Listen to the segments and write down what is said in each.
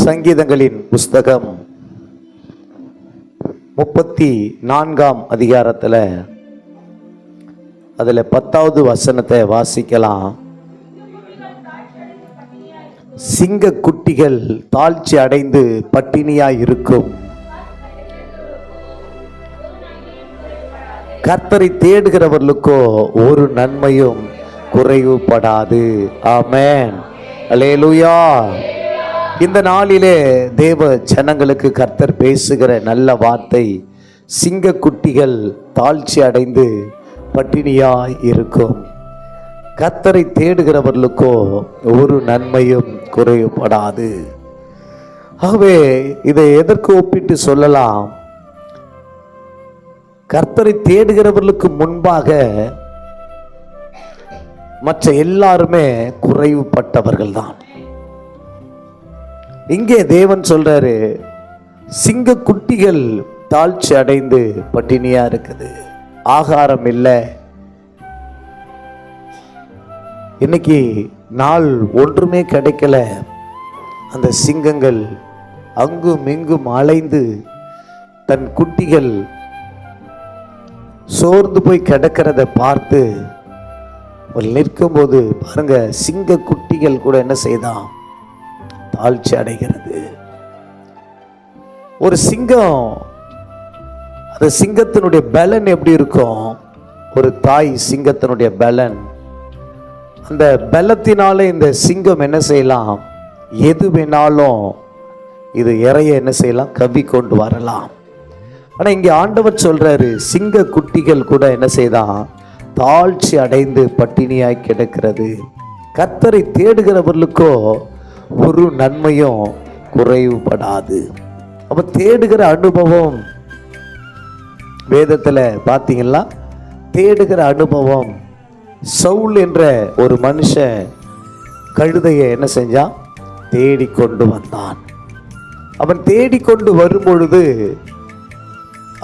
சங்கீதங்களின் புஸ்தகம் 34ஆம் அதிகாரத்தில் அதில் 10வது வசனத்தை வாசிக்கலாம். சிங்க குட்டிகள் தாழ்ச்சி அடைந்து பட்டினியாய் இருக்கும், கர்த்தரை தேடுகிறவர்களுக்கோ ஒரு நன்மையும் குறைவுபடாது. ஆமென், அல்லேலூயா. இந்த நாளிலே தேவ ஜனங்களுக்கு கர்த்தர் பேசுகிற நல்ல வார்த்தை, சிங்க குட்டிகள் தாழ்ச்சி அடைந்து பட்டினியாய் இருக்கும், கர்த்தரை தேடுகிறவர்களுக்கோ ஒரு நன்மையும் குறைவுபடாது. ஆகவே இதை எதற்கு ஒப்பிட்டு சொல்லலாம்? கர்த்தரை தேடுகிறவர்களுக்கு முன்பாக மற்ற எல்லாருமே குறைவுபட்டவர்கள் தான். இங்கே தேவன் சொல்றாரு, சிங்க குட்டிகள் தாழ்ச்சி அடைந்து பட்டினியா இருக்குது, ஆகாரம் இல்லை. இன்னைக்கு நாள் ஒன்றுமே கிடைக்கல. அந்த சிங்கங்கள் அங்கும் இங்கும் அலைந்து தன் குட்டிகள் சோர்ந்து போய் கிடக்கிறத பார்த்து நிற்கும்போது பாருங்க, சிங்க குட்டிகள் கூட என்ன செய்தான்? தாழ்ச்சி அடைகிறது. ஒரு சிங்கம், அந்த சிங்கத்தினுடைய பலன் எப்படி இருக்கும்? ஒரு தாய் சிங்கத்தினுடைய பலன், அந்த பலத்தினால இந்த சிங்கம் என்ன செய்யலாம்? எது வேணாலும் இது இறைய என்ன செய்யலாம்? கவி கொண்டு வரலாம். ஆனா இங்க ஆண்டவர் சொல்றாரு, சிங்க குட்டிகள் கூட என்ன செய்தான்? தாழ்ச்சி அடைந்து பட்டினியாய் கிடக்கிறது. கர்த்தரை தேடுகிறவர்களுக்கோ ஒரு நன்மையும் குறைவுபடாது. அப்ப தேடுகிற அனுபவம் வேதத்துல பாத்தீங்கன்னா, தேடுகிற அனுபவம். சவுல் என்ற ஒரு மனுஷன் கழுதையை என்ன செஞ்சான்? தேடிக்கொண்டு வந்தான். அவன் தேடிக்கொண்டு வரும்பொழுது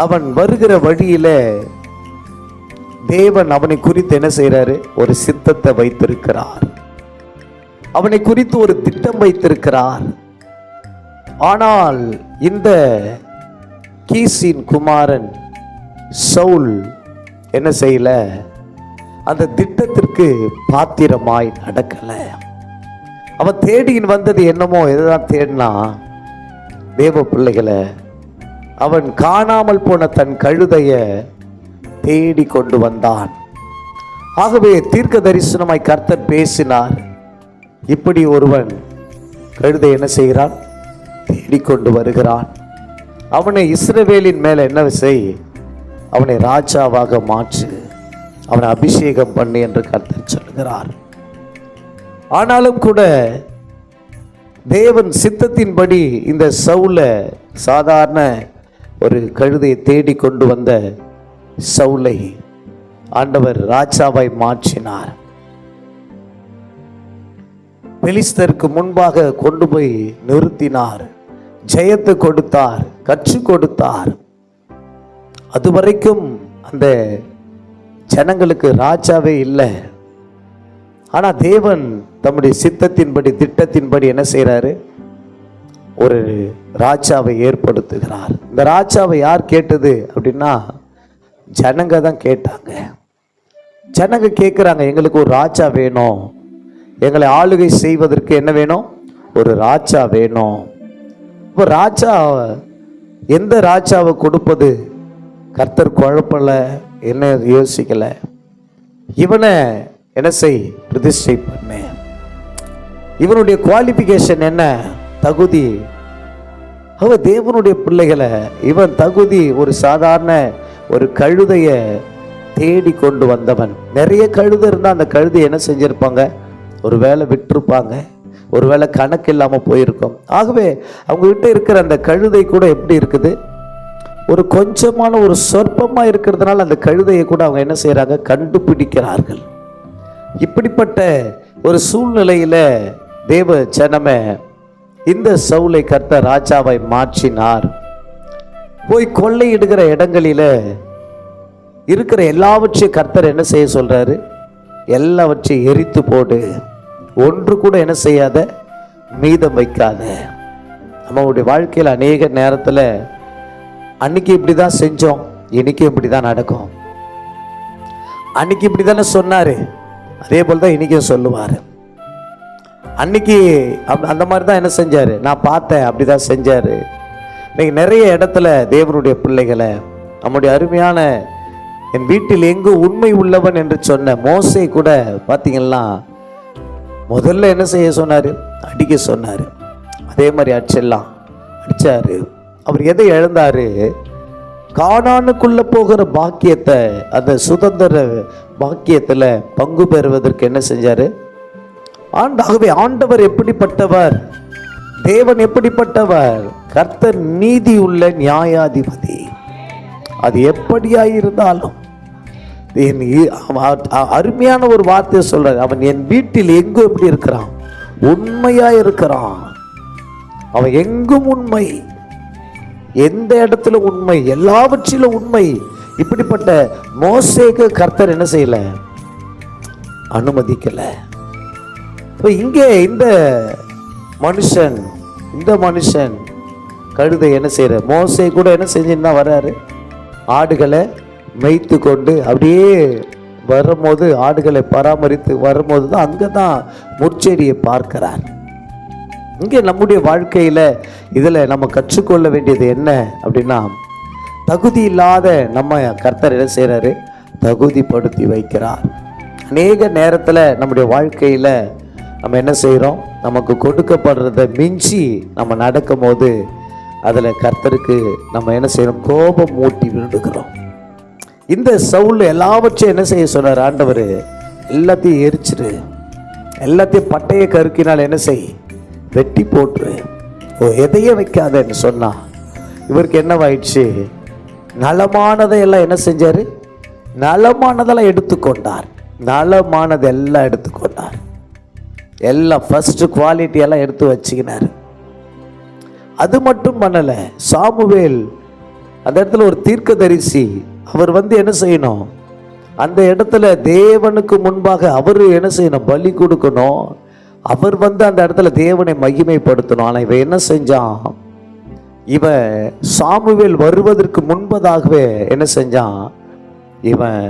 அவன் வருகிற வழியில தேவன் அவனை குறித்து என்ன செய்யறாரு? ஒரு சித்தத்தை வைத்திருக்கிறார், அவனை குறித்து ஒரு திட்டம் வைத்திருக்கிறார். ஆனால் இந்த கீசின் குமாரன் சவுல் என்ன செய்யல? அந்த திட்டத்திற்கு பாத்திரமாய் நடக்கல. அவன் தேடின்னு வந்தது என்னமோ, எதுதான் தேடினா? தேவ பிள்ளைகளை. அவன் காணாமல் போன தன் கழுதைய தேடி கொண்டு வந்தான். ஆகவே தீர்க்க தரிசனமாய் கர்த்தர் பேசினார், இப்படி ஒருவன் கழுதை என்ன செய்கிறான்? தேடிக்கொண்டு வருகிறான். அவனை இஸ்ரவேலின் மேல என்ன செய்? அவனை ராஜாவாக மாற்று, அவனை அபிஷேகம் பண்ணு என்று கர்த்தர் சொல்கிறார். ஆனாலும் கூட தேவன் சித்தத்தின்படி இந்த சவுல, சாதாரண ஒரு கழுதையை தேடிக்கொண்டு வந்த சவுலை ஆண்டவர் ராஜாவாய் மாற்றினார். பெலிஸ்தருக்கு முன்பாக கொண்டு போய் நிறுத்தினார், ஜெயத்தை கொடுத்தார், கற்றுக் கொடுத்தார். அதுவரைக்கும் அந்த ஜனங்களுக்கு ராஜாவே இல்லை. ஆனா தேவன் தம்முடைய சித்தத்தின்படி, திட்டத்தின்படி என்ன செய்யறாரு? ஒரு ராஜாவை ஏற்படுத்துகிறார். இந்த ராஜாவை யார் கேட்டது அப்படின்னா, ஜனங்க தான் கேட்டாங்க. ஜனங்க கேட்குறாங்க, எங்களுக்கு ஒரு ராஜா வேணும், எங்களை ஆளுகை செய்வதற்கு என்ன வேணும்? ஒரு ராஜா வேணும். இப்போ ராஜா, எந்த ராஜாவை கொடுப்பது? கர்த்தர் குழப்பல, என்ன யோசிக்கல. இவனை என்ன செய்? பிரதிஷ்டை பண்ணு. இவனுடைய குவாலிஃபிகேஷன் என்ன? தகுதி. அவ தேவனுடைய பிள்ளைகளை, இவன் தகுதி ஒரு சாதாரண ஒரு கழுதைய தேடி கொண்டு வந்தவன். நிறைய கழுதை இருந்தா அந்த கழுதை என்ன செஞ்சிருப்பாங்க? ஒரு வேளை விட்டுருப்பாங்க, ஒரு வேளை கணக்கு இல்லாம போயிருக்கும். ஆகவே அவங்க கிட்ட இருக்கிற அந்த கழுதை கூட எப்படி இருக்குது? ஒரு கொஞ்சமான ஒரு சொற்பமா இருக்கிறதுனால அந்த கழுதையை கூட அவங்க என்ன செய்யறாங்க? கண்டுபிடிக்கிறார்கள். இப்படிப்பட்ட ஒரு சூழ்நிலையில தேவ ஜனமே இந்த சவுலை கர்த்தர் ராஜாவை மாற்றினார். போய் கொள்ளையிடுகிற இடங்களில இருக்கிற எல்லாவற்றையும் கர்த்தர் என்ன செய்ய சொல்றாரு? எல்லாவற்றையும் எரித்து போடு, ஒன்று கூட என்ன செய்யாத மீதம் வைக்காத. நம்மளுடைய வாழ்க்கையில் அநேக நேரத்தில் அன்னைக்கு இப்படி தான் செஞ்சோம், இன்னைக்கு இப்படி தான் நடக்கும். அன்னைக்கு இப்படி தானே சொன்னார், அதே போல் தான் இன்றைக்கும் சொல்லுவார். அன்னைக்கு அந்த மாதிரி தான் என்ன செஞ்சார், நான் பார்த்தேன், அப்படி தான் செஞ்சார். இன்னைக்கு நிறைய இடத்துல தேவனுடைய பிள்ளைகளை, நம்முடைய அருமையான என் வீட்டில் எங்கு உண்மை உள்ளவன் என்று சொன்ன மோசே கூட பார்த்தீங்கன்னா முதல்ல என்ன செய்ய சொன்னார், அடிக்க சொன்னார். அதே மாதிரி அடிச்செல்லாம் அடித்தார். அவர் எதை இழந்தார், கானானுக்குள்ளே போகிற பாக்கியத்தை, அந்த சுதந்திர பாக்கியத்தில் பங்கு பெறுவதற்கு என்ன செஞ்சார். ஆகவே ஆண்டவர் எப்படிப்பட்டவர், தேவன் எப்படிப்பட்டவர், கர்த்தர் நீதி உள்ள நியாயாதிபதி. அது எப்படியாயிருந்தாலும் அருமையான ஒரு வார்த்தையை சொல்றார், அவன் என் வீட்டில் எங்கும் எப்படி இருக்கிறான், உண்மையா இருக்கிறான். அவன் எங்கும் உண்மை, எந்த இடத்துல உண்மை, எல்லாவற்றிலும் உண்மை. இப்படிப்பட்ட மோசேக்கு கர்த்தர் என்ன செய்யல, அனுமதிக்கல. இங்கே இந்த மனுஷன் கழுதை என்ன செய்யற, மோசே கூட என்ன செஞ்சுன்னு தான் வர்றாரு, ஆடுகளை மேய்த்து கொண்டு அப்படியே வரும்போது, ஆடுகளை பராமரித்து வரும்போது தான் அங்கே தான் முட்செடியை பார்க்கிறார். இங்கே நம்முடைய வாழ்க்கையில் இதில் நம்ம கற்றுக்கொள்ள வேண்டியது என்ன அப்படின்னா, தகுதி இல்லாத நம்ம கர்த்தர் என்ன செய்கிறாரு, தகுதிப்படுத்தி வைக்கிறார். அநேக நேரத்தில் நம்முடைய வாழ்க்கையில் நம்ம என்ன செய்கிறோம், நமக்கு கொடுக்கப்படுறத மிஞ்சி நம்ம நடக்கும் போது அதில் கர்த்தருக்கு நம்ம என்ன செய்யணும், கோபம் மூட்டி விடுகிறோம். இந்த சவுல் எல்லாவற்றையும் என்ன செய்ய சொன்னார் ஆண்டவர், எல்லாத்தையும் எரிச்சிரு, எல்லாத்தையும் பட்டையை கருக்கினால் என்ன செய், வெட்டி போட்டுரு, எதையே வைக்காதன்னு சொன்னா இவருக்கு என்னவாயிடுச்சு, நலமானதையெல்லாம் என்ன செஞ்சார், நலமானதெல்லாம் எடுத்துக்கொண்டார். நலமானதெல்லாம் எடுத்துக்கொண்டார், எல்லாம் ஃபர்ஸ்ட் குவாலிட்டியெல்லாம் எடுத்து வச்சுக்கினார். அது மட்டும் பண்ணலை, சாமுவேல் அந்த இடத்துல ஒரு தீர்க்கதரிசி, அவர் என்ன செய்யணும், அந்த இடத்துல தேவனுக்கு முன்பாக அவர் என்ன செய்யணும், பலி கொடுக்கணும். அவர் அந்த இடத்துல தேவனை மகிமைப்படுத்தணும். ஆனால் இவன் என்ன செஞ்சான், இவன் சாமுவேல் வருவதற்கு முன்பதாகவே என்ன செஞ்சான், இவன்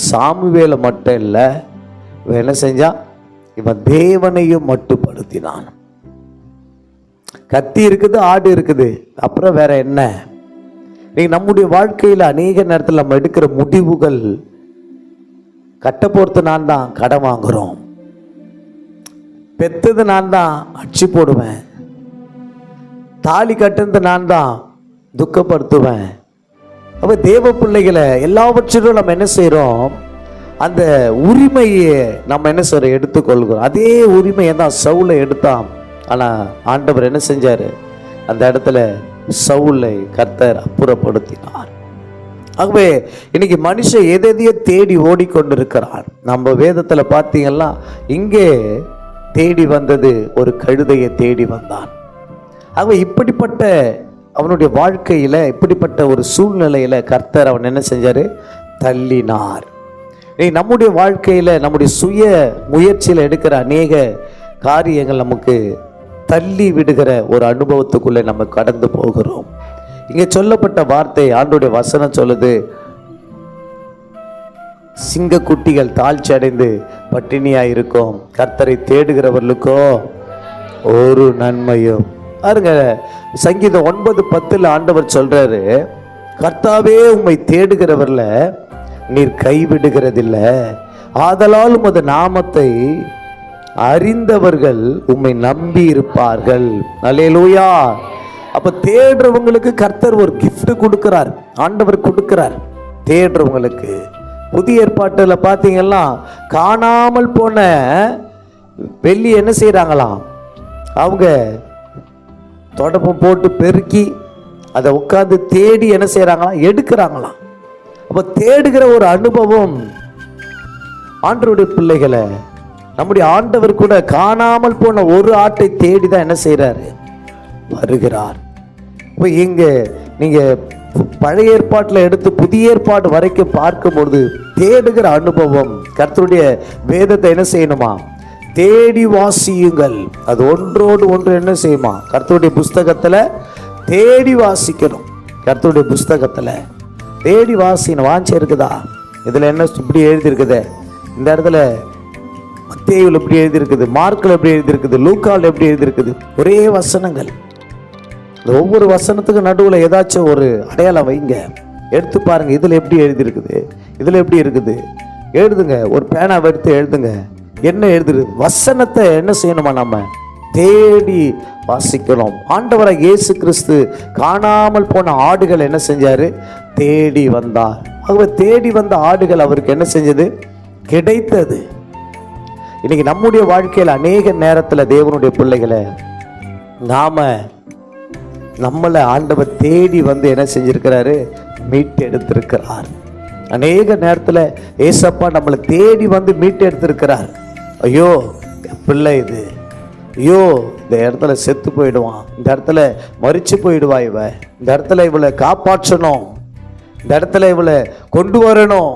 சாமுவேலை மட்டும் இல்லை, இவன் என்ன செஞ்சான், இவன் தேவனையும் மட்டுப்படுத்தினான். கத்தி இருக்குது, ஆடு இருக்குது, அப்புறம் வேற என்ன. நீங்க நம்முடைய வாழ்க்கையில் அநேக நேரத்தில் நம்ம எடுக்கிற முடிவுகள், கட்ட போறது நான் தான் கடன் வாங்குறோம், பெத்தது நான் தான் அடிச்சு போடுவேன், தாலி கட்டுறது நான் தான் துக்கப்படுத்துவேன். அப்ப தேவ பிள்ளைகளை எல்லாவற்றிலும் நம்ம என்ன செய்யறோம், அந்த உரிமையை நம்ம என்ன செய்யறோம், எடுத்துக்கொள்கிறோம். அதே உரிமையை தான் சவுலை எடுத்தான். ஆனால் ஆண்டவர் என்ன செஞ்சார், அந்த இடத்துல சவுலை கர்த்தர் அப்புறப்படுத்தினார். ஆகவே இன்னைக்கு மனுஷன் எதையோ தேடி ஓடிக்கொண்டிருக்கிறான். நம்ம வேதத்தில் பார்த்தீங்கன்னா இங்கே தேடி வந்தது ஒரு கழுதையை தேடி வந்தான். ஆகவே இப்படிப்பட்ட அவனுடைய வாழ்க்கையில், இப்படிப்பட்ட ஒரு சூழ்நிலையில் கர்த்தர் அவன் என்ன செஞ்சார், தள்ளினார். நம்முடைய வாழ்க்கையில், நம்முடைய சுய முயற்சியில் எடுக்கிற அநேக காரியங்கள் நமக்கு தள்ளி விடுகிற ஒரு அனுபவத்துக்குள்ளே நம்ம கடந்து போகிறோம். இங்கே சொல்லப்பட்ட வார்த்தை, ஆண்டோடைய வசனம் சொல்லுது, சிங்கக்குட்டிகள் தாழ்ச்சி அடைந்து பட்டினியாக இருக்கும், கர்த்தரை தேடுகிறவர்களுக்கோ ஒரு நன்மையும். பாருங்க, சங்கீதம் 9:10 ஆண்டவர் சொல்றாரு, கர்த்தாவே உம்மை தேடுகிறவர்ல நீர் கைவிடுகிறதில்லை, ஆதலால் உமது நாமத்தை அறிந்தவர்கள் உம்மை நம்பி இருப்பார்கள். அல்லேலூயா. அப்ப தேடுறவங்களுக்கு கர்த்தர் ஒரு கிஃப்ட் கொடுக்கிறார், ஆண்டவர் கொடுக்கிறார் தேடுறவங்களுக்கு. புதிய ஏற்பாட்டில் பார்த்தீங்கன்னா காணாமல் போன வெள்ளி என்ன செய்யறாங்களாம், அவங்க தொடப்பம் போட்டு பெருக்கி அதை உட்கார்ந்து தேடி என்ன செய்யறாங்களாம், எடுக்கிறாங்களாம். அப்ப தேடுகிற ஒரு அனுபவம். ஆண்டவருடைய பிள்ளைகளை, நம்முடைய ஆண்டவர் கூட காணாமல் போன ஒரு ஆட்டை தேடி தான் என்ன செய்யறாரு, வருகிறார். இப்போ இங்க நீங்க பழைய ஏற்பாட்டில் எடுத்து புதிய ஏற்பாடு வரைக்கும் பார்க்கும்பொழுது தேடுகிற அனுபவம், கர்த்தருடைய வேதத்தை என்ன செய்யணுமா, தேடி வாசியுங்கள். அது ஒன்றோடு ஒன்று என்ன செய்யுமா? கர்த்தருடைய புஸ்தகத்துல தேடி வாசிக்கணும். கர்த்தருடைய புஸ்தகத்துல தேடி வாசிக்கணும். வாஞ்சி இருக்குதா? இதுல என்ன இப்படி எழுதி இருக்குது, இந்த இடத்துல மத்தேயுல எப்படி எழுதி இருக்குது, மார்க்ல எப்படி எழுதி இருக்குது, லூக்கால எப்படி எழுதி இருக்குது, ஒரே வசனங்கள். ஒவ்வொரு வசனத்துக்கும் நடுவுல ஏதாச்சும் ஒரு அடையாளம் வைங்க, எடுத்து பாருங்க. இதுல எப்படி எழுதி இருக்குது, இதுல எப்படி இருக்குது, எழுதுங்க. ஒரு பேனாவை எடுத்து எழுதுங்க. என்ன எழுதுது? வசனத்தை என்ன செய்யணுமா? நம்ம தேடி வாசிக்கணும். ஆண்டவராக இயேசு கிறிஸ்து காணாமல் போன ஆடுகள் என்ன செஞ்சாரு? தேடி வந்தார். ஆகவே தேடி வந்த ஆடுகள் அவருக்கு என்ன செஞ்சது? கிடைத்தது. இன்னைக்கு நம்முடைய வாழ்க்கையில் அநேக நேரத்தில் தேவனுடைய பிள்ளைகளை நம்மளை ஆண்டவர் தேடி வந்து என்ன செஞ்சிருக்கிறாரு? மீட்டு எடுத்திருக்கிறார். அநேக நேரத்தில் ஏசப்பா நம்மளை தேடி வந்து மீட்டு எடுத்திருக்கிறார். ஐயோ என் பிள்ளை இது, ஐயோ இந்த இடத்துல செத்து போயிடுவான், இந்த இடத்துல மரிச்சு போயிடுவா இவ, இந்த இடத்துல இவளை காப்பாற்றணும், இந்த இடத்துல இவளை கொண்டு வரணும்.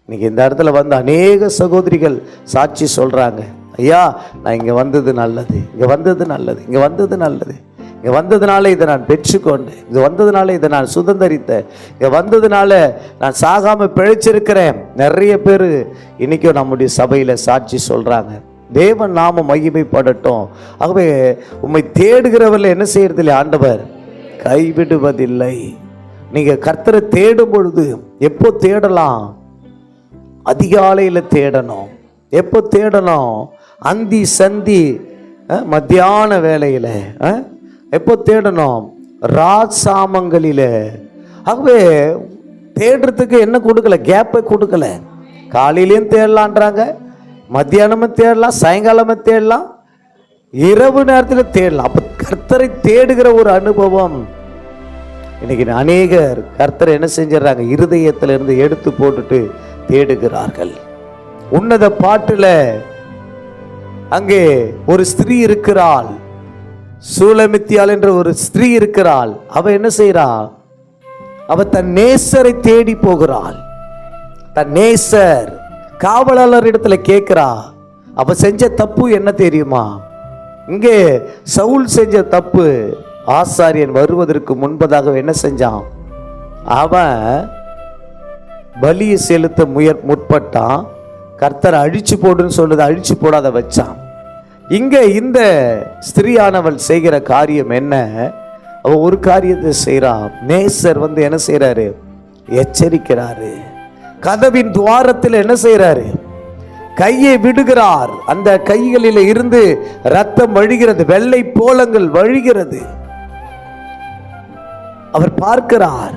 இன்னைக்கு இந்த இடத்துல வந்து அநேக சகோதரிகள் சாட்சி சொல்றாங்க, ஐயா நான் இங்கே வந்தது நல்லது, இங்கே வந்தது நல்லது, இங்கே வந்தது நல்லது, இங்கே வந்ததுனால இதை நான் பெற்றுக்கொண்டேன், இங்கே வந்ததுனால இதை நான் சுதந்திரித்தேன், இங்கே வந்ததுனால நான் சாகாமல் பிழைச்சிருக்கிறேன். நிறைய பேர் இன்னைக்கும் நம்முடைய சபையில் சாட்சி சொல்கிறாங்க. தேவன் நாம மகிமைப்படட்டும். ஆகவே உம்மை தேடுகிறவர்கள் என்ன செய்யறதில்லை? ஆண்டவர் கைவிடுவதில்லை. நீங்கள் கர்த்தரை தேடும் பொழுது எப்போ தேடலாம்? அதிகாலையில் தேடணும். எப்போ தேடணும்? அந்தி சந்தி மத்தியான வேளையில். எப்போ தேடணும்? ராஜாமங்களில. ஆகவே தேடுறதுக்கு என்ன கொடுக்கல? கேப்பை கொடுக்கல. காலையிலையும் தேடலான்றாங்க, மத்தியானமும் தேடலாம், சாயங்காலமும் தேடலாம், இரவு நேரத்தில் தேடலாம். அப்போ கர்த்தரை தேடுகிற ஒரு அனுபவம். இன்னைக்கு அநேகர் கர்த்தரை என்ன செஞ்சிடறாங்க? இருதயத்திலிருந்து எடுத்து போட்டுட்டு தேடுகிறார்கள். உன்னத பாட்டுல அங்கே ஒரு ஸ்திரீ இருக்கிறாள், சூலமித்தியாள் என்ற ஒரு ஸ்திரீ இருக்கிறாள். அவ என்ன செய்றா? அவ தன் நேசரை தேடி போகிறாள். தன் நேசர் காவலாளர் இடத்துல கேட்கிறா. அவ செஞ்ச தப்பு என்ன தெரியுமா? இங்கே சவுல் செஞ்ச தப்பு. ஆசாரியன் வருவதற்கு முன்பதாக என்ன செஞ்சான்? அவன் பலியை செலுத்த முற்பட்டான். கர்த்தரை அழிச்சு போடுன்னு சொல்லுது, அழிச்சு போடாத வச்சான். இங்க இந்த ஸ்திரீயானவள் செய்கிற காரியம் என்ன? அவ ஒரு காரியத்தை செய்யறான். நேசர் வந்து என்ன செய்யறாரு? எச்சரிக்கிறாரு. கதவின் துவாரத்தில் என்ன செய்யறாரு? கையை விடுகிறார். அந்த கைகளில் இருந்து ரத்தம் வழிகிறது, வெள்ளை போலங்கள் வழிகிறது. அவர் பார்க்கிறார்.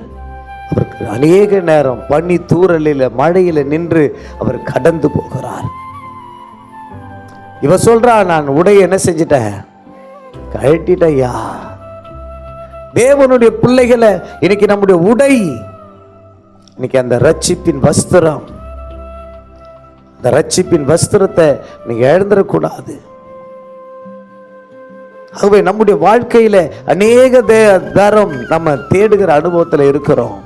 அவருக்கு அநேக நேரம் பனி தூறலில் மழையில நின்று அவர் கடந்து போகிறார். இவ சொல்றா, நான் உடைய என்ன செஞ்சிட்டேன்? கழட்டிட்டயா. தேவனுடைய பிள்ளைகளை இன்னைக்கு நம்முடைய உடை, இன்னைக்கு அந்த ரட்சிப்பின் வஸ்திரம், அந்த ரட்சிப்பின் வஸ்திரத்தை நீங்க எழுந்துடக்கூடாது. ஆகவே நம்முடைய வாழ்க்கையில அநேக தரம் நம்ம தேடுகிற அனுபவத்துல இருக்கிறோம்.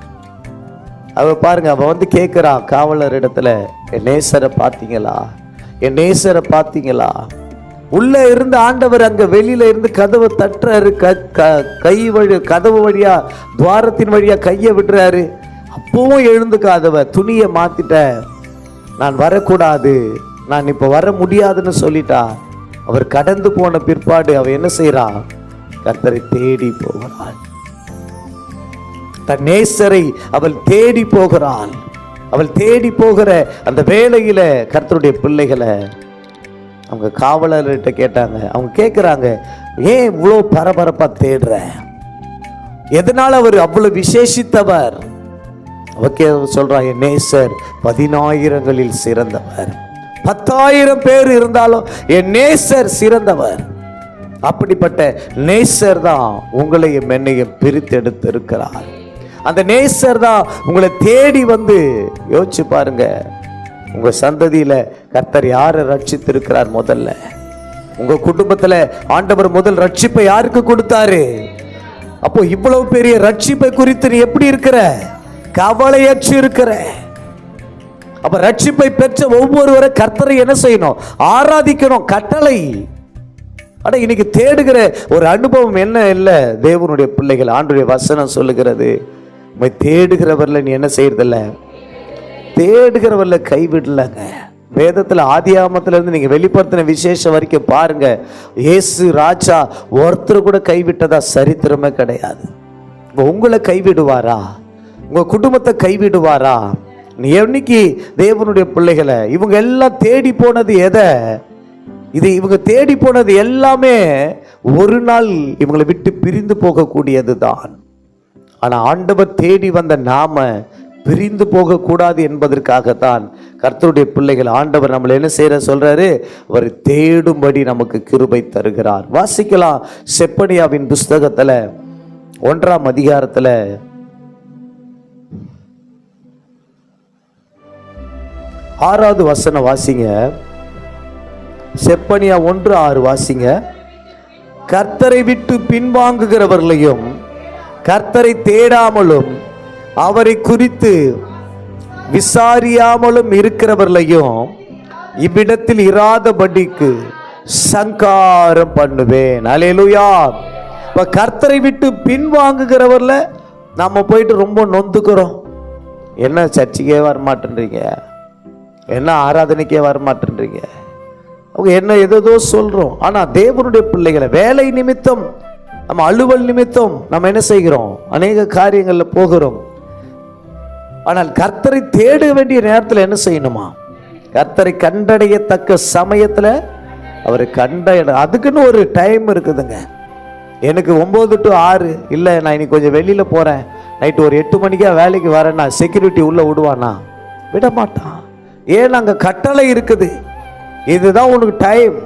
அவ பாருங்க, அவ வந்து கேட்கிறா காவலர் இடத்துல, என் நேசரை பார்த்தீங்களா? என் நேசரை பார்த்தீங்களா? உள்ள இருந்து ஆண்டவர் அங்க வெளியில இருந்து கதவை தட்டுறாரு. கை வழி கதவு வழியா துவாரத்தின் வழியா கையை விடுறாரு. அப்பவும் எழுந்துக்காதவ துணியை மாத்திட்ட, நான் வரக்கூடாது, நான் இப்ப வர முடியாதுன்னு சொல்லிட்டா. அவர் கடந்து போன பிற்பாடு அவ என்ன செய்யறா? கர்த்தரை தேடி போகிறாள். தன் நேசரை அவள் தேடி போகிறாள். அவள் தேடி போகிற அந்த வேளையில கர்த்தருடைய பிள்ளைகளை அவங்க காவலர்கிட்ட கேட்டாங்க. அவங்க கேட்கிறாங்க, ஏன் இவ்வளோ பரபரப்பா தேடுற? எதனால அவர் அவ்வளவு விசேஷித்தவர்? அவக்கே சொல்றான், என் நேசர் 10,000களில் சிறந்தவர். 10,000 பேர் இருந்தாலும் என் நேசர் சிறந்தவர். அப்படிப்பட்ட நேசர் தான் உங்களையும் என்னையும் பிரித்தெடுத்து இருக்கிறார். அந்த நேசர் தான் உங்களை தேடி வந்து, யோசிச்சு பாருங்க, உங்க சந்ததியில கர்த்தர் யாரை ரட்சித்திருக்கிறார்? முதல்ல உங்க குடும்பத்துல ஆண்டவர் முதல் ரட்சிப்பை யாருக்கு கொடுத்தாரு? அப்போ இவ்வளவு பெரிய ரட்சிப்பை குறித்து நீ எப்படி இருக்கிற? கவலையற்று இருக்கிற. அப்ப ரட்சிப்பை பெற்ற ஒவ்வொருவரை கர்த்தரை என்ன செய்யணும்? ஆராதிக்கணும். கட்டளை. ஆனா இன்னைக்கு தேடுகிற ஒரு அனுபவம் என்ன இல்லை தேவனுடைய பிள்ளைகள். ஆண்டுடைய வசனம் சொல்லுகிறது, தேடுகிறவர்ல நீ என்ன செய்யறதில்ல? தேடுகிறவர்ல கைவிடலங்க. வேதத்துல ஆதியாமத்துல இருந்து நீங்க வெளிப்படுத்தின விசேஷம் வரைக்கும் பாருங்க, இயேசு ராஜா ஒருத்தர் கூட கைவிட்டதா சரித்திரமே கிடையாது. உங்களை கைவிடுவாரா? உங்க குடும்பத்தை கைவிடுவாரா? நீ என்னைக்கு தேவனுடைய பிள்ளைகளை இவங்க எல்லாம் தேடி போனது எதை? இவங்க தேடி போனது எல்லாமே ஒரு நாள் இவங்களை விட்டு பிரிந்து போகக்கூடியது தான். ஆனா ஆண்டவர் தேடி வந்த நாம பிரிந்து போகக்கூடாது என்பதற்காகத்தான் கர்த்தருடைய பிள்ளைகள் ஆண்டவர் நம்மளை என்ன செய்யற சொல்றாரு? அவர் தேடும்படி நமக்கு கிருபை தருகிறார். வாசிக்கலாம் செப்பனியாவின் புஸ்தகத்துல 1ஆம் அதிகாரத்துல 6வது வசனம் வாசிங்க. செப்பனியா 1:6 வாசிங்க. கர்த்தரை விட்டு பின்வாங்குகிறவர்களையும் கர்த்தரை தேடாமலும் அவரை குறித்து விசாரியாமலும் இருக்கிறவர்களையும் இவ்விடத்தில் இராதபடிக்கு சங்காரம் பண்ணுவேன். அல்லேலூயா. இப்ப கர்த்தரை விட்டு பின்வாங்குகிறவர்ல நம்ம போயிட்டு ரொம்ப நொந்துக்கிறோம். என்ன சர்ச்சைக்கே வரமாட்டேன்றீங்க, என்ன ஆராதனைக்கே வரமாட்டேன்றீங்க, அவங்க என்ன ஏதோ சொல்றோம். ஆனா தேவனுடைய பிள்ளைகளை வேலை நிமித்தம், நம்ம அலுவல் நிமித்தம் நம்ம என்ன செய்கிறோம்? அநேக காரியங்கள்ல போகிறோம். ஆனால் கர்த்தரை தேட வேண்டிய நேரத்தில் என்ன செய்யணுமா? கர்த்தரை கண்டடையத்தக்க சமயத்துல அவரை அதுக்குன்னு ஒரு டைம் இருக்குதுங்க. எனக்கு 9 to 6 இல்லை, நான் இன்னைக்கு கொஞ்சம் வெளியில போறேன், நைட்டு ஒரு 8 மணிக்கா வேலைக்கு வரேன்னா செக்யூரிட்டி உள்ள விடுவானா? விட மாட்டான். ஏன்? அங்க கட்டளை இருக்குது. இதுதான் உனக்கு டைம்,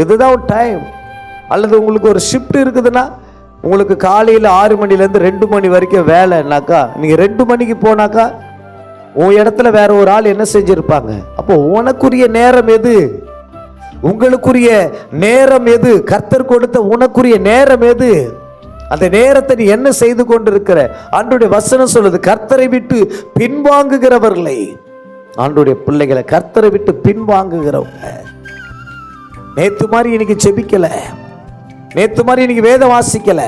இதுதான் டைம். அல்லது உங்களுக்கு ஒரு ஷிஃப்ட் இருக்குதுன்னா, உங்களுக்கு காலையில் 6 மணிலேருந்து 2 மணி வரைக்கும் வேலைனாக்கா, நீங்கள் 2 மணிக்கு போனாக்கா உன் இடத்துல வேற ஒரு ஆள் என்ன செஞ்சிருப்பாங்க. அப்போ உனக்குரிய நேரம் எது? உங்களுக்குரிய நேரம் எது? கர்த்தர் கொடுத்த உனக்குரிய நேரம் எது? அந்த நேரத்தை நீ என்ன செய்து கொண்டிருக்கிற? ஆண்டவருடைய வசனம் சொல்லுது, கர்த்தரை விட்டு பின்வாங்குகிறவர்களை, ஆண்டவருடைய பிள்ளைகளை கர்த்தரை விட்டு பின்வாங்குகிறவங்க. நேத்து மாதிரி இன்னைக்கு செபிக்கல, நேத்து மாதிரி இன்னைக்கு வேதம் வாசிக்கல,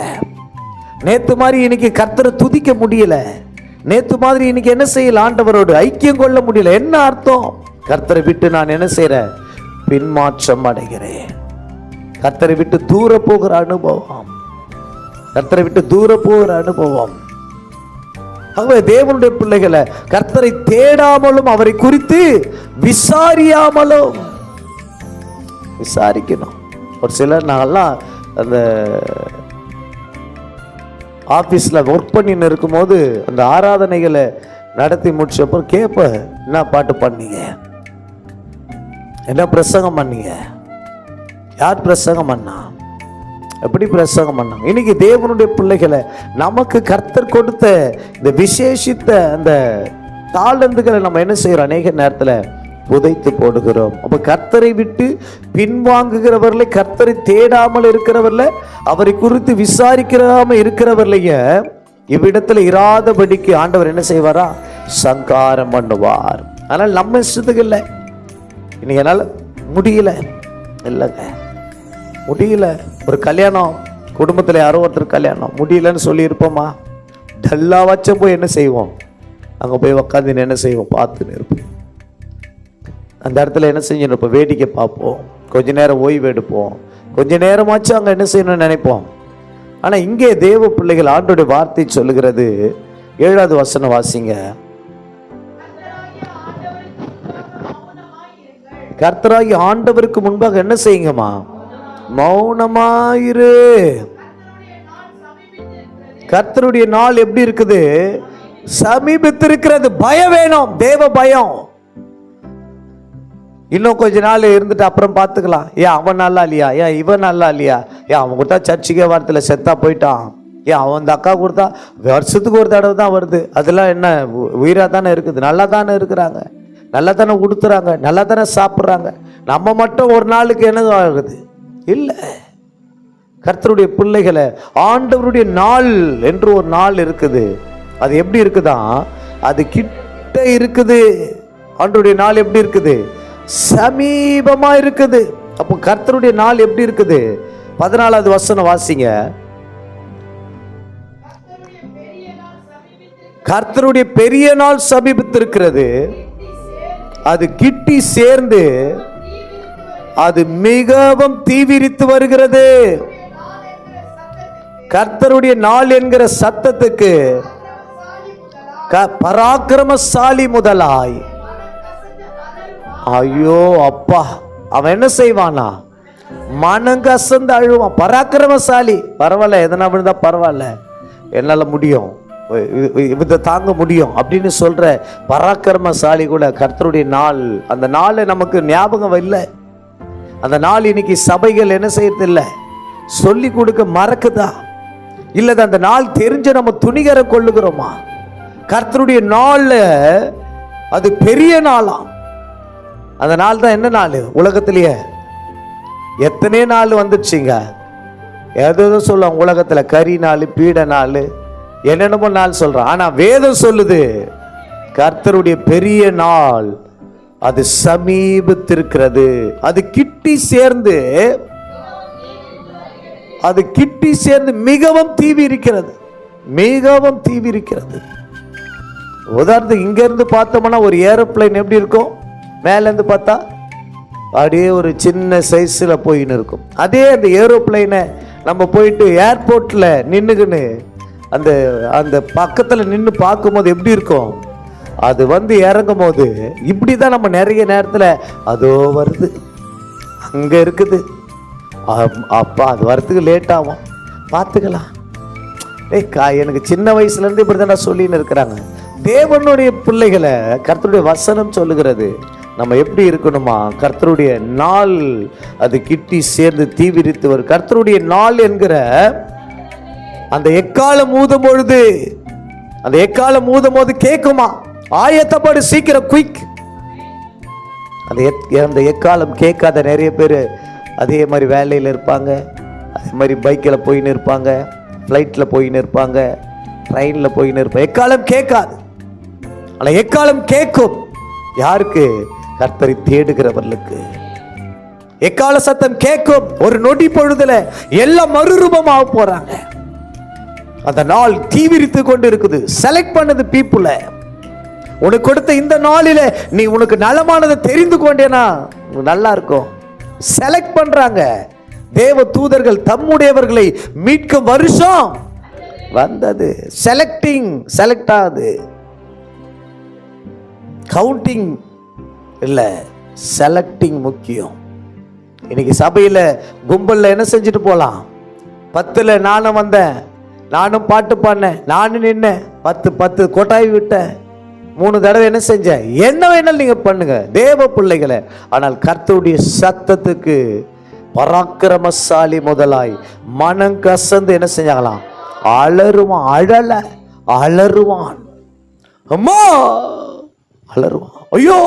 நேத்து மாதிரி இன்னைக்கு கர்த்தரை துதிக்க முடியல, நேத்து மாதிரி இன்னைக்கு என்ன செய்யல? ஆண்டவரோடு ஐக்கியம் கொள்ள முடியல. என்ன அர்த்தம்? கர்த்தரை விட்டு நான் என்ன செய்யறேன்? பின்மாற்றம் அடைகிறேன். கர்த்தரை விட்டு தூர போகிற அனுபவம், கர்த்தரை விட்டு தூர போகிற அனுபவம். ஆகவே தேவனுடைய பிள்ளைகளை கர்த்தரை தேடாமலும் அவரை குறித்து விசாரியாமலும், விசாரிக்கணும். ஒரு சிலர் நாங்கெல்லாம் அந்த ஆபீஸ்ல ஒர்க் பண்ணின்னு இருக்கும்போது அந்த ஆராதனைகளை நடத்தி முடிச்சப்போ கேட்ப, என்ன பாட்டு பண்ணீங்க, என்ன பிரசங்கம் பண்ணீங்க, யார் பிரசங்கம் பண்ணா, எப்படி பிரசங்கம் பண்ணாங்க? இன்னைக்கு தேவனுடைய பிள்ளைகளை நமக்கு கர்த்தர் கொடுத்த இந்த விசேஷித்த அந்த தாளந்துகளை நம்ம என்ன செய்யறோம்? அநேக நேரத்தில் புதைத்து போடுகிறோம். அப்ப கர்த்தரை விட்டு பின்வாங்குகிறவர்களை, கர்த்தரை தேடாமல் இருக்கிறவர்ல, அவரை குறித்து விசாரிக்காம இருக்கிறவர்களைய இவ்விடத்துல இராதபடிக்கு ஆண்டவர் என்ன செய்வாரா? சங்காரம் பண்ணுவார். ஆனால் நம்ம இஷ்டத்துக்கு இல்லை. இன்னைக்கு என்னால முடியல, இல்லைங்க முடியல. ஒரு கல்யாணம், குடும்பத்தில் யாரோ ஒருத்தர் கல்யாணம் முடியலன்னு சொல்லி இருப்போமா? டல்லா வச்ச போய் என்ன செய்வோம்? அங்கே போய் உக்காந்து என்ன செய்வோம்? பார்த்துன்னு இருப்போம். அந்த இடத்துல என்ன செஞ்சிருப்போம்? வேடிக்கை பார்ப்போம், கொஞ்ச நேரம் ஓய்வு எடுப்போம், கொஞ்ச நேரமாச்சும் அங்கே என்ன செய்யணும்னு நினைப்போம். ஆனால் இங்கே தேவ பிள்ளைகள் ஆண்டோடைய வார்த்தை சொல்லுகிறது, 7வது வசனம் வாசிங்க. கர்த்தராகி ஆண்டவருக்கு முன்பாக என்ன செய்யுங்கம்மா? மௌனமாயிரு. கர்த்தருடைய நாள் எப்படி இருக்குது? சமீபத்திருக்கிறது. பயம் வேணும், தேவ பயம். இன்னும் கொஞ்ச நாள் இருந்துட்டு அப்புறம் பார்த்துக்கலாம். ஏன் அவன் நல்லா இல்லையா? ஏன் இவன் நல்லா இல்லையா? ஏன் அவன் கொடுத்தா சர்ச்சுக்கே வாரத்தில் செத்தா போயிட்டான். ஏன் அவன் அந்த அக்கா கொடுத்தா வருஷத்துக்கு ஒரு தடவை தான் வருது. அதெல்லாம் என்ன உயிராக தானே இருக்குது, நல்லா தானே இருக்கிறாங்க, நல்லா தானே உடுத்துறாங்க, நல்லா தானே சாப்பிட்றாங்க. நம்ம மட்டும் ஒரு நாளுக்கு என்ன ஆகுது? இல்லை. கர்த்தருடைய பிள்ளைகளை ஆண்டவருடைய நாள் என்று ஒரு நாள் இருக்குது. அது எப்படி இருக்குதான்? அது கிட்ட இருக்குது. ஆண்டவருடைய நாள் எப்படி இருக்குது? சமீபமா இருக்குது. அப்போ கர்த்தருடைய நாள் எப்படி இருக்குது? 14வது வசனம் வாசிங்க. கர்த்தருடைய பெரிய நாள் சமீபித்திருக்கிறது, அது கிட்டி சேர்ந்து அது மிகவும் தீவிரித்து வருகிறது. கர்த்தருடைய நாள் என்கிற சத்தத்துக்கு பராக்கிரமசாலி முதலாய், ஐயோ அப்பா, அவன் என்ன செய்வானா? மனங்கசந்து அழுவான். பராக்கிரமசாலி, பரவாயில்ல, எதனா விழுந்தா பரவாயில்ல, என்னால முடியும், இதை தாங்க முடியும் அப்படின்னு சொல்ற பராக்கிரமசாலி கூட கர்த்தருடைய நாள், அந்த நாள் நமக்கு ஞாபகம் இல்லை. அந்த நாள் இன்னைக்கு சபைகள் என்ன செய்யறது இல்லை, சொல்லி கொடுக்க மறக்குதா? இல்ல அந்த நாள் தெரிஞ்ச நம்ம துணிகர கொள்ளுகிறோமா? கர்த்தருடைய நாள்ல அது பெரிய நாளாம். அந்த நாள் தான் என்ன நாள்? உலகத்திலேயே எத்தனை நாள் வந்துடுச்சுங்க. ஏதோ சொல்லுவாங்க உலகத்துல, கரி நாள், பீட நாள், என்னென்னமோ நாள் சொல்றான். ஆனா வேதம் சொல்லுது கர்த்தருடைய பெரிய நாள் அது சமீபத்திருக்கிறது, அது கிட்டி சேர்ந்து, அது கிட்டி சேர்ந்து மிகவும் தீவிரிக்கிறது, மிகவும் தீவிரிக்கிறது. உதாரணத்துக்கு இங்க இருந்து பார்த்தோம்னா ஒரு ஏரோப்ளைன் எப்படி இருக்கும்? மேல இருந்து பார்த்தா அப்படியே ஒரு சின்ன சைஸ்ல போயின்னு இருக்கும். அதே அந்த ஏரோப்ளைனை நம்ம போயிட்டு ஏர்போர்ட்ல நின்னுக்குன்னு அந்த அந்த பக்கத்துல நின்று பார்க்கும்போது எப்படி இருக்கும்? அது வந்து இறங்கும் போது இப்படிதான் நம்ம நிறைய நேரத்துல அதோ வருது, அங்க இருக்குது, அப்பா அது வரத்துக்கு லேட் ஆகும், பார்த்துக்கலாம். எனக்கு சின்ன வயசுல இருந்து இப்படிதான் சொல்லின்னு இருக்கிறாங்க. தேவனுடைய பிள்ளைகளை கர்த்தருடைய வசனம் சொல்லுகிறது நம்ம எப்படி இருக்கணுமா? கர்த்தருடைய நாள் அது கிட்டி சேர்ந்து தீவிரித்து வரும். கர்த்தருடைய நாள் என்கிற அந்த எக்காலம் ஊதும் பொழுது, அந்த எக்காலம் ஊதும் போது கேட்குமா? ஆயத்தப்படு, சீக்கிரம், குயிக். அந்த எக்காலம் கேட்காத நிறைய பேர் அதே மாதிரி வேலையில் இருப்பாங்க, அதே மாதிரி பைக்கில் போயின்னு இருப்பாங்க, ஃப்ளைட்டில் போயின்னு இருப்பாங்க, ட்ரெயினில் போயின்னு இருப்பாங்க. எக்காலம் கேட்காது. ஆனால் எக்காலம் கேட்கும். யாருக்கு? கர்த்தரை தேடுகிறவர்களுக்கு எக்கால சத்தம் கேட்கும். ஒரு நொடி பொழுதுல எல்லாம் மறுரூபமாக போறாங்க. அந்த நாள் தீவிரித்து கொண்டு இருக்குது. செலக்ட் பண்ணது பீப்புள. உனக்கு கொடுத்த இந்த நாளில நீ உனக்கு நலமானதை தெரிந்து கொண்டேனா நல்லா இருக்கும். செலக்ட் பண்றாங்க. தேவ தூதர்கள் தம்முடையவர்களை மீட்கும் வருஷம் வந்தது. செலக்டிங், செலக்ட் ஆகுது. கவுண்டிங் இல்ல, செலக்டிங் முக்கியம். இன்னைக்கு சபையில கும்பல்ல என்ன செஞ்சுட்டு போலாம்? 10ல் நானும் வந்தேன், நானும் பாட்டு பாடினேன், நானும் நின்னேன், 10 கொட்டாய் விட்டேன், 3 தடவை என்ன செஞ்சேன்? என்ன வேணாலும் நீங்க பண்ணுங்க தேவ பிள்ளைகளை. ஆனால் கர்த்தருடைய சத்தத்துக்கு பராக்கிரமசாலி முதலாய் மனம் கசந்து என்ன செஞ்சாங்களாம்? அலறுவான். அலறுவான். அம்மா அலறுவான், ஐயோ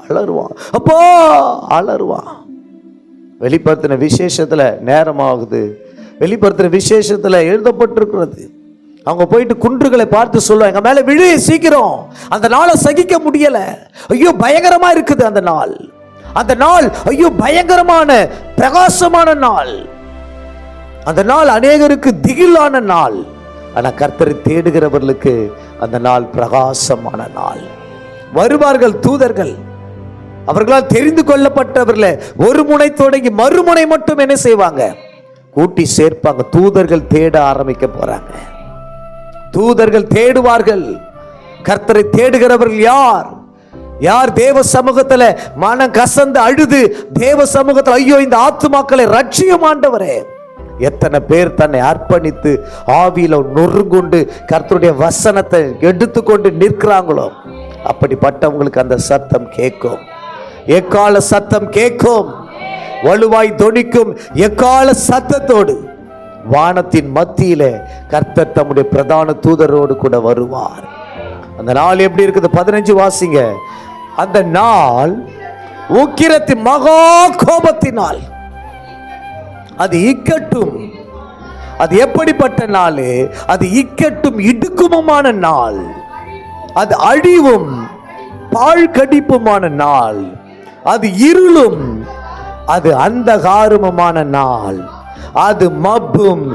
அலறுவான், அப்பா அலறுவான். வெளிப்படுத்தின விசேஷத்துல நேரமாகுது. வெளிப்படுத்தின விசேஷத்துல எழுதப்பட்டிருக்கிறது. அவங்க போயிட்டு குன்றுகளை பார்த்து சொல்லுவாங்க, எங்க மேல விழு சீக்கிரம், அந்த நாளை சகிக்க முடியல, ஐயோ பயங்கரமா இருக்குது அந்த நாள். அந்த நாள் ஐயோ பயங்கரமான பிரகாசமான நாள். அந்த நாள் அநேகருக்கு திகிலான நாள். ஆனா கர்த்தரை தேடுகிறவர்களுக்கு அந்த நாள் பிரகாசமான நாள். வருவார்கள் தூதர்கள், அவர்களால் தெரிந்து கொள்ளப்பட்டவர்கள ஒரு முனை தொடங்கி மறுமுனை மட்டும் என்ன செய்வாங்க? கூட்டி சேர்ப்பாங்க. தூதர்கள் தேட ஆரம்பிக்க போறாங்க. தூதர்கள் தேடுவார்கள். கர்த்தரை தேடுகிறவர்கள் யார்? யார் தேவ சமூகத்துல மனம் கசந்து அழுது தேவ சமூகத்தில் ஐயோ இந்த ஆத்துமாக்களை ரட்சியும் ஆண்டவரே, எத்தனை பேர் தன்னை அர்ப்பணித்து ஆவியில நொறுங்குண்டு கர்த்தருடைய வசனத்தை எடுத்துக்கொண்டு நிற்கிறாங்களோ அப்படிப்பட்டவங்களுக்கு அந்த சத்தம் கேட்கும். எக்கால சத்தம் கேட்கும். வலுவாய் தொனிக்கும் எக்கால சத்தத்தோடு வானத்தின் மத்தியில கர்த்தர் தம்முடைய பிரதான தூதரோடு கூட வருவார். அந்த நாள் எப்படி இருக்குது? 15 வாசிங்க. அந்த நாள் உக்கிரத்தின் மகா கோபத்தினால் அது இக்கட்டும். அது எப்படிப்பட்ட நாள்? அது இக்கட்டும் இடுக்குமுமான நாள். அது அழிவும் பாழ் கடிப்புமான நாள், அது இருளும் அது அந்தகாரமுமான நாள், அது மப்பும்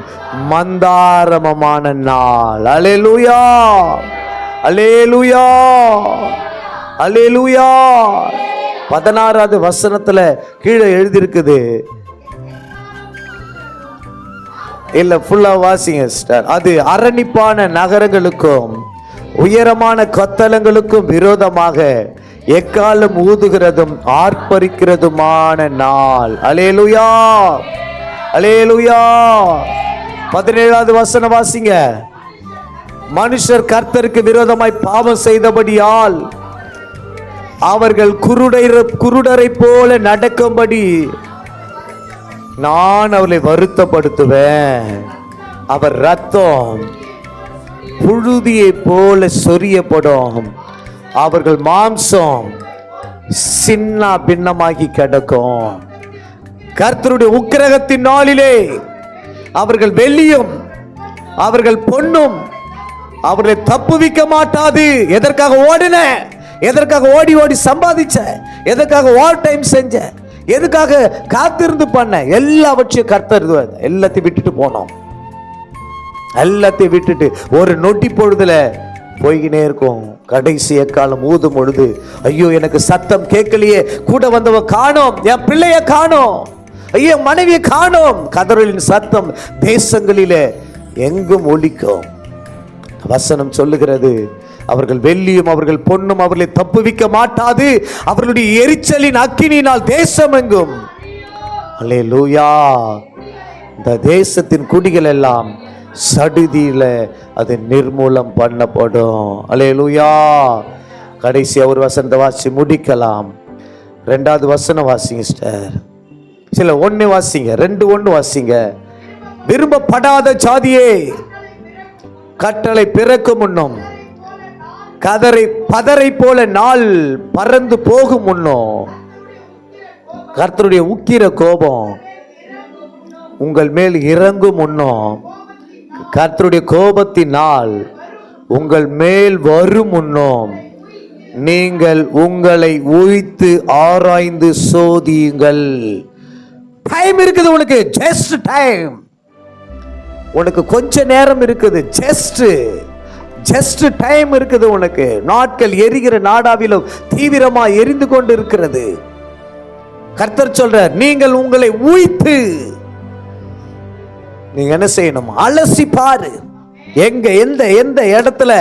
மந்தாரமுமான நாள். அல்லேலூயா, அல்லேலூயா, அல்லேலூயா. 16வது வசனத்துல கீழே எழுதியிருக்குது, இல்ல ஃபுல்லா வாசிங்க சிஸ்டர். அது அரணிப்பான நகரங்களுக்கும் உயரமான கொத்தளங்களுக்கும் விரோதமாக எக்காலம் ஊதுகிறதும் ஆர்ப்பரிக்கிறதுமான நாள். அல்லேலூயா, அல்லேலூயா. 17வது வசனம் வாசிங்க. மனுஷர் கர்த்தருக்கு விரோதமாய் பாவம் செய்தபடியால் அவர்கள் குருடரை போல நடக்கும்படி நான் அவர்களை வருத்தப்படுத்துவேன். அவர் ரத்தம் புழுதியை போல சொரியப்படும், அவர்கள் மாம்சம் சின்ன பின்னமாகி கிடக்கும். கர்த்தருடைய உக்கிரகத்தின் நாளிலே அவர்கள் வெள்ளியும் அவர்கள் பொன்னும் அவர்களை தப்புவிக்க மாட்டாது. எதற்காக ஓடின, எதற்காக ஓடி ஓடி சம்பாதிச்ச, எதற்காக ஓவர் டைம் செஞ்ச, எதுக்காக காத்திருந்து பண்ண, எல்லாவற்றையும் கர்த்தர் எல்லாத்தையும் விட்டுட்டு போனோம். எல்லாத்தையும் விட்டுட்டு ஒரு நொட்டி பொழுதுல போய்கினே இருக்கும். கடைசி எக்காலம் ஊதும் பொழுது, ஐயோ எனக்கு சத்தம் கேட்கலையே, கூட வந்தவன் காணோம், என் பிள்ளைய காணோம், ஐயோ மனைவியை காணோம். கதறலின் சத்தம் தேசங்களிலே எங்கும் ஒலிக்கும். வசனம் சொல்லுகிறது, அவர்கள் வெள்ளியும் அவர்கள் பொன்னும் அவர்களை தப்புவிக்க மாட்டாது, அவர்களுடைய எரிச்சலின் அக்கினியினால் தேசம் எங்கும். அல்லேலூயா. இந்த தேசத்தின் குடிகள் எல்லாம் சடுதியில அது நிர்மூலம் பண்ணப்படும். அல்லேலூயா. கடைசி ஒரு வசனத்தை வாசி முடிக்கலாம். 2வது வசனம் வாசிங்க சிஸ்டர். சில 1 வாசிங்க, 2:1 வாசிங்க. விரும்பப்படாத ஜாதியே, கட்டளை பிறக்கும் முன்னும் பதரை போல நாள் பறந்து போகும் முன்னும் கர்த்தருடைய உக்கிர கோபம் உங்கள் மேல் இறங்கும் முன்னும், கர்த்தருடைய கோபத்தின் நாள் உங்கள் மேல் வரும் முன்னும் நீங்கள் உங்களை உய்த்து ஆராய்ந்து சோதியுங்கள். டைம் இருக்குது உனக்கு, ஜஸ்ட் டைம். உனக்கு கொஞ்ச நேரம் இருக்குது, ஜஸ்ட் டைம் இருக்குது உனக்கு. நாட்கள் எரிகிற நாடாவிலும் தீவிரமா எரிந்து கொண்டு இருக்கிறது. கர்த்தர் சொல்றார், நீங்கள் உங்களை உய்த்து நீங்க என்ன செய்யணும், அலசி பாரு. எந்த இடத்துல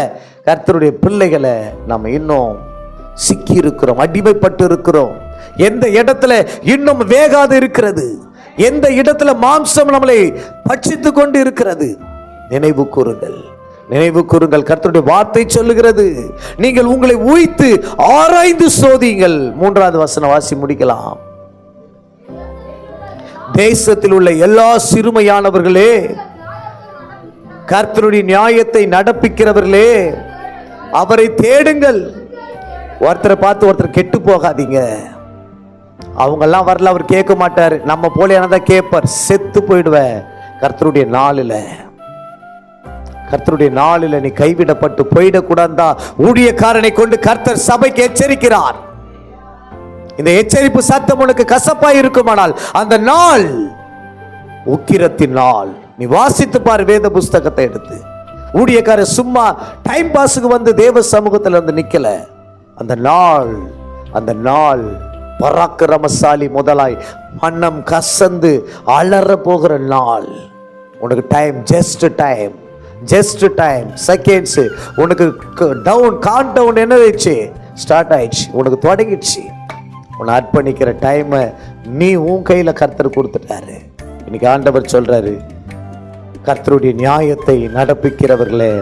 கர்த்தருடைய பிள்ளைகளை நம்ம இன்னும் சிக்கி இருக்கிறோம், அடிமைப்பட்டு இருக்கிறோம், எந்த இடத்துல இன்னும் வேகாது இருக்கிறது, எந்த இடத்துல மாம்சம் நம்மளை பட்சித்து கொண்டு இருக்கிறது, நினைவு கூறுங்கள், நினைவு கூறுங்கள். கர்த்தருடைய வார்த்தை சொல்லுகிறது, நீங்கள் உங்களை உய்த்து ஆராய்ந்து சோதியுங்கள். 3வது வசனம் வாசி முடிக்கலாம். தேசத்தில் உள்ள எல்லா சிறுமையானவர்களே, கர்த்தருடைய நியாயத்தை நடப்பிக்கிறவர்களே, அவரை தேடுங்கள். ஒருத்தரை பார்த்து ஒருத்தர் கெட்டு போகாதீங்க. அவங்கெல்லாம் வரல, அவர் கேட்க மாட்டார். நம்ம போல என்னதான் கேட்பார், செத்து போயிடுவ. கர்த்தருடைய நாளில் நீ கைவிடப்பட்டு போயிடக்கூடாதா ஊழியக்காரனை கொண்டு கர்த்தர் சபைக்கு எச்சரிக்கிறார். இந்த எச்சரிப்பு சத்தம் உனக்கு கசப்பாய் இருக்குமானால் அந்த நாள் உக்கிரத்தின் நாள். நீ வாசித்து பாரு வேத புஸ்தகத்தை எடுத்து. ஊழியக்காரர் சும்மா டைம் பாஸுக்கு வந்து தேவ சமூகத்தில் வந்து நிக்கல. அந்த நாள் பராக்கிரமசாலி முதலாய் மன்னம் கசந்து அலற போகிற நாள். உனக்கு டைம், ஜஸ்ட் டைம் செகண்ட்ஸ். உனக்கு கவுண்ட் டவுன் என்ன ஆயிடுச்சு, ஸ்டார்ட் ஆயிடுச்சு, உனக்கு தொடங்கிடுச்சு. உன்னை அர்ப்பணிக்கிற டைமை நீ உன் கையில் கர்த்தர் கொடுத்துட்டாரு. இன்னைக்கு ஆண்டவர் சொல்றாரு, கர்த்தருடைய நியாயத்தை நடப்பிக்கிறவர்களே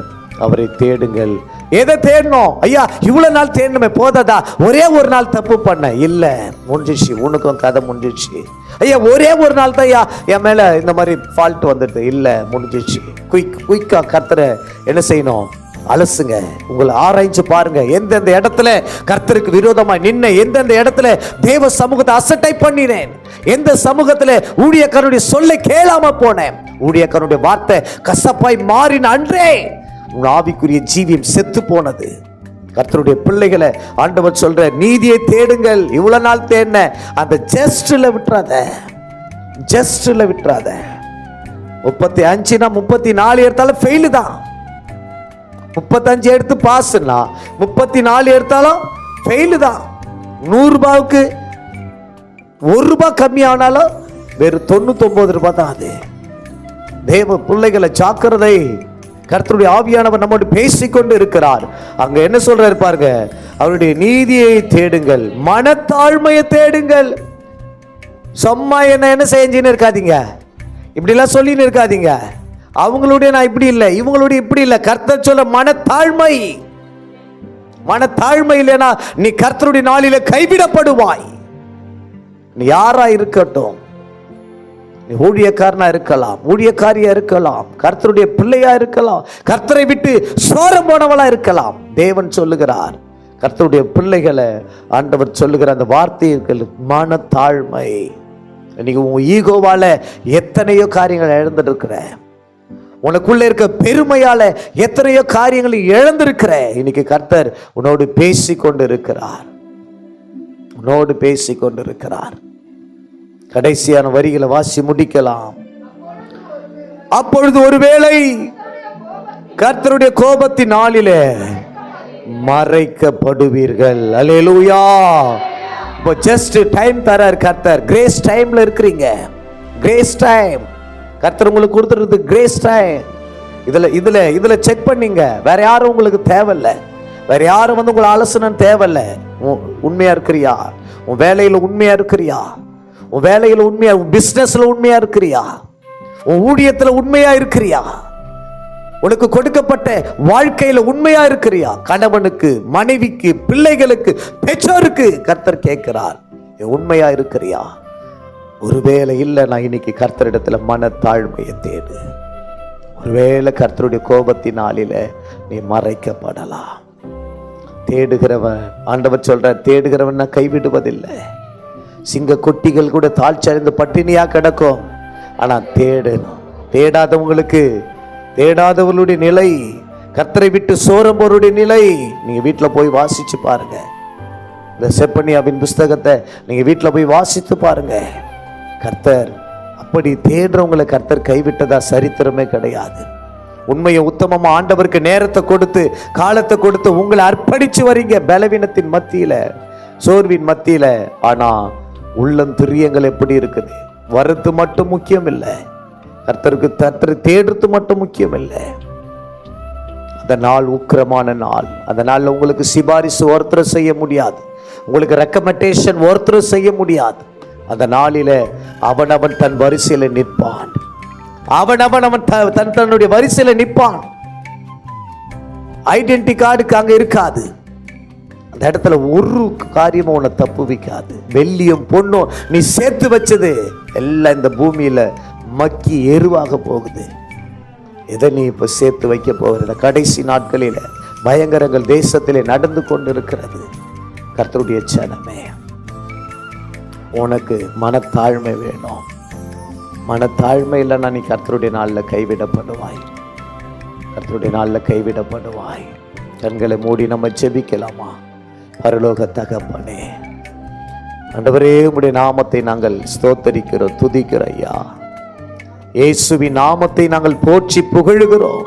அவரை தேடுங்கள். எதை தேடணும் ஐயா, இவ்வளவு நாள் தேடணுமே போதாதா, ஒரே ஒரு நாள் தப்பு பண்ண இல்ல, முடிஞ்சிச்சு, உனக்கும் கதை முடிஞ்சிச்சு. ஐயா ஒரே ஒரு நாள் தான் ஐயா என் மேல இந்த மாதிரி ஃபால்ட் வந்துடுது, இல்ல முடிஞ்சிச்சு. குயிக்கா கர்த்தரை என்ன செய்யணும், அலசுங்க, உங்களை ஆராய்ச்சி பாருங்க. எந்தெந்த இடத்துல கர்த்தருக்கு விரோதமா நின்ன, எந்தெந்த இடத்துல தேவ சமூகத்தை அசட்டை பண்ணினேன், எந்த சமூகத்துல ஊழியக்காரனுடைய சொல்லை கேளாம போனேன், ஊழியக்காரனுடைய வார்த்தை கசப்பாய் மாறின அன்றே உன் ஆவிக்குரிய ஜீவியம் செத்து போனது. கர்த்தருடைய பிள்ளைகளை ஆண்டவர் சொல்ற நீதியை தேடுங்கள். இவ்வளவு நாள் தேடின அந்த ஜஸ்ட்ல விட்டுறாத, ஜஸ்ட்ல விட்டுறாத. 35னா 34 எடுத்தாலும் ஃபெயிலு தான். 35 எடுத்து பாஸ்னா 34 எடுத்தாலும் ஃபெயிலு தான். 100 ரூபாய்க்கு 1 ரூபாய் கம்மி ஆனாலும் வெறும் 99 ரூபாய் தான். அது தேவ பிள்ளைகளை ஜாக்கிரதை. கர்த்தருடைய ஆவியானவர் நம்மோடு பேசிக்கொண்டு இருக்கிறார். அங்க என்ன சொல்றாரு பாருங்க, அவருடைய நீதியை தேடுங்கள், மனத்தாழ்மையை தேடுங்கள். சும்மா என்ன செஞ்சுன்னு இருக்காதீங்க, இப்படிலாம் சொல்லின்னு இருக்காதீங்க. அவங்களுடைய நான் இப்படி இல்லை, இவங்களுடைய இப்படி இல்லை. கர்த்தர் சொல்ல மனத்தாழ்மை. மனத்தாழ்மை இல்லைனா நீ கர்த்தருடைய நாளில கைவிடப்படுவாய். நீ யாரா இருக்கட்டும், நீ ஊழியக்காரனா இருக்கலாம், ஊழியக்காரியா இருக்கலாம், கர்த்தருடைய பிள்ளையா இருக்கலாம், கர்த்தரை விட்டு சோரம் போனவளா இருக்கலாம். தேவன் சொல்லுகிறார், கர்த்தருடைய பிள்ளைகளை ஆண்டவர் சொல்லுகிற அந்த வார்த்தைகள் மனத்தாழ்மை. இன்னைக்கு உன் ஈகோவால எத்தனையோ காரியங்கள் இழந்துட்டு இருக்கிற, உனக்குள்ள இருக்க பெருமையால எத்தனையோ காரியங்களை இழந்திருக்கிற. இன்னைக்கு கர்த்தர் உன்னோடு பேசி கொண்டு இருக்கிறார், உன்னோடு பேசி கொண்டு இருக்கிறார். கடைசியான வரிகளை வாசி முடிக்கலாம். அப்பொழுது ஒருவேளை கர்த்தருடைய கோபத்தின் நாளிலே மறைக்கப்படுவீர்கள். அல்லேலூயா. இப்போ ஜஸ்ட் டைம் தரார் கர்த்தர். கிரேஸ் டைம்ல இருக்கிறீங்க. கிரேஸ் டைம் கர்த்தர் உங்களுக்கு கொடுத்துருக்கு. Grace time. இதுல செக் பண்ணீங்க. வேற யாரும் உங்களுக்கு தேவையில்லை, வேற யாரும் உங்களை ஆலோசனை தேவையில்லை. உண்மையா இருக்கிறியா? உன் வேலையில உண்மையா இருக்கிறியா? உன் வேலையில உண்மையா, உன் பிசினஸ்ல உண்மையா இருக்கிறியா? உன் ஊழியத்துல உண்மையா இருக்கிறியா? உனக்கு கொடுக்கப்பட்ட வாழ்க்கையில உண்மையா இருக்கிறியா? கணவனுக்கு, மனைவிக்கு, பிள்ளைகளுக்கு, பெற்றோருக்கு கர்த்தர் கேட்கிறார், உண்மையா இருக்கிறியா? ஒருவேளை இல்லை, நான் இன்னைக்கு கர்த்தரிடத்துல மனத்தாழ்மையை தேடு. ஒருவேளை கர்த்தருடைய கோபத்தின் நாளில நீ மறைக்கப்படலாம். தேடுகிறவன், ஆண்டவர் சொல்ற, தேடுகிறவன் நான் கைவிடுவதில்லை. சிங்க குட்டிகள் கூட தாழ்ச்சடைந்து பட்டினியா கிடக்கும், ஆனா தேடணும். தேடாதவங்களுக்கு, தேடாதவர்களுடைய நிலை, கர்த்தரை விட்டு சோரம்போருடைய நிலை நீங்க வீட்டில் போய் வாசிச்சு பாருங்க. இந்த செப்பனியாவின் புஸ்தகத்தை நீங்க வீட்டில் போய் வாசித்து பாருங்க. கர்த்தர் அப்படி தேடுறவங்களை கர்த்தர் கைவிட்டதா சரித்திரமே கிடையாது. உண்மையை உத்தமமா ஆண்டவருக்கு நேரத்தை கொடுத்து, காலத்தை கொடுத்து உங்களை அர்ப்பணிச்சு வரீங்க, பலவீனத்தின் மத்தியில, சோர்வின் மத்தியில. ஆனா உள்ளம் திரியங்கள் எப்படி இருக்குது? வரது மட்டும் முக்கியம் இல்லை, கர்த்தருக்கு கர்த்தரை தேடுறது மட்டும் முக்கியம் இல்லை. அந்த நாள் உக்கிரமான நாள். அந்த நாள்ல உங்களுக்கு சிபாரிசு ஒருத்தர் செய்ய முடியாது, உங்களுக்கு ரெக்கமெண்டேஷன் ஒருத்தர் செய்ய முடியாது. அந்த நாளில அவனவன் தன் வரிசையில நிற்பான். அவனவன் தன்னுடைய வரிசையில நிற்பான். ஐடென்டி கார்டுக்கு அங்க இருக்காது. அந்த இடத்துல ஒரு காரியமும் உன்னை தப்பு வைக்காது. வெள்ளியும் பொண்ணும் நீ சேர்த்து வச்சது எல்லாம் இந்த பூமியில மக்கி எருவாக போகுது. எதை நீ இப்ப சேர்த்து வைக்க போகிற? கடைசி நாட்களில பயங்கரங்கள் தேசத்திலே நடந்து கொண்டிருக்கிறது. கர்த்தருடைய ஜனமே, உனக்கு மனத்தாழ்மை வேணும். மனத்தாழ்மை இல்லைன்னா நீ கர்த்தருடைய நாளில் கைவிடப்படுவாய். கர்த்தருடைய நாளில் கைவிடப்படுவாய். கண்களை மூடி நம்ம ஜெபிக்கலாமா? பரலோக தகப்பனே, ஆண்டவரே, உம்முடைய நாமத்தை நாங்கள் ஸ்தோத்தரிக்கிறோம், துதிக்கிறோம் ஐயா. இயேசுவின் நாமத்தை நாங்கள் போற்றி புகழுகிறோம்.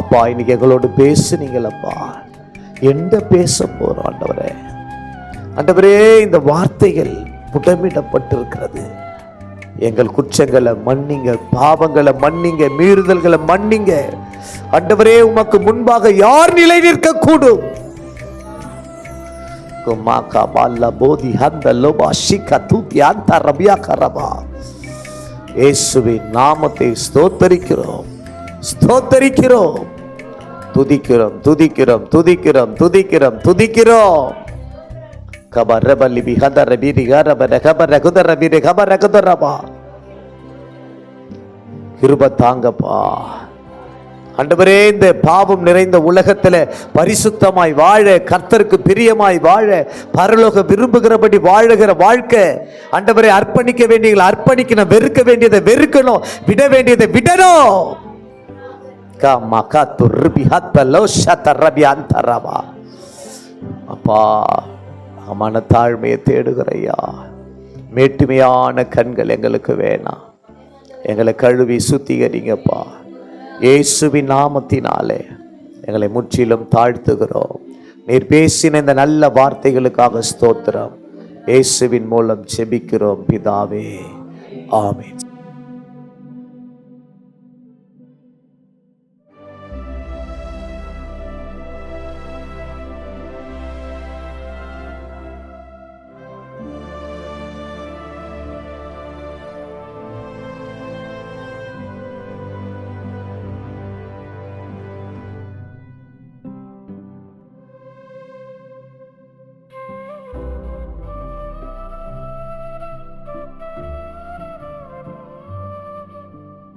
அப்பா, இன்னைக்கு எங்களோடு பேசுனீங்கள் அப்பா. என்ன பேச போறோம் ஆண்டவரே? ஆண்டவரே, இந்த வார்த்தைகள் புடமிடப்பட்டிருக்கிறது. எங்கள் குற்றங்களை மன்னிங்க, பாவங்களை மன்னிங்க, மீறுதல்களை மன்னிங்க. ஆண்டவரே, உமக்கு முன்பாக யார் நிலை நிற்க கூடும்? இயேசுவின் நாமத்தை ஸ்தோத்தரிக்கிறோம், ஸ்தோத்தரிக்கிறோம், துதிக்கிறோம், துதிக்கிறோம், துதிக்கிறோம், துதிக்கிறோம், துதிக்கிறோம். கபரபலி பிஹதர பிரிகரபர கபர குதர பிரி கபர குதரபா. கிருபை தாங்கப்பா ஆண்டவரே. இந்த பாவம் நிறைந்த உலகத்துல பரிசுத்தமாய் வாழ, கர்த்தருக்கு பிரியமாய் வாழ, பரலோக விரும்புகிறபடி வாழுகிற வாழ்க்கை ஆண்டவரே, அர்ப்பணிக்க வேண்டியதை அர்ப்பணிக்கணும், வெறுக்க வேண்டியதை வெறுக்கணும், விட வேண்டியதை விடணும். அப்பா மனத்தாழ்மையை தேடுகிறையா. மேட்டுமையான கண்கள் எங்களுக்கு வேணாம். எங்களை கழுவி சுத்திகரிங்கப்பா. இயேசுவின் நாமத்தினாலே எங்களை முற்றிலும் தாழ்த்துகிறோம். நீர் பேசின இந்த நல்ல வார்த்தைகளுக்காக ஸ்தோத்திரம். இயேசுவின் மூலம் ஜெபிக்கிறோம் பிதாவே, ஆமென்.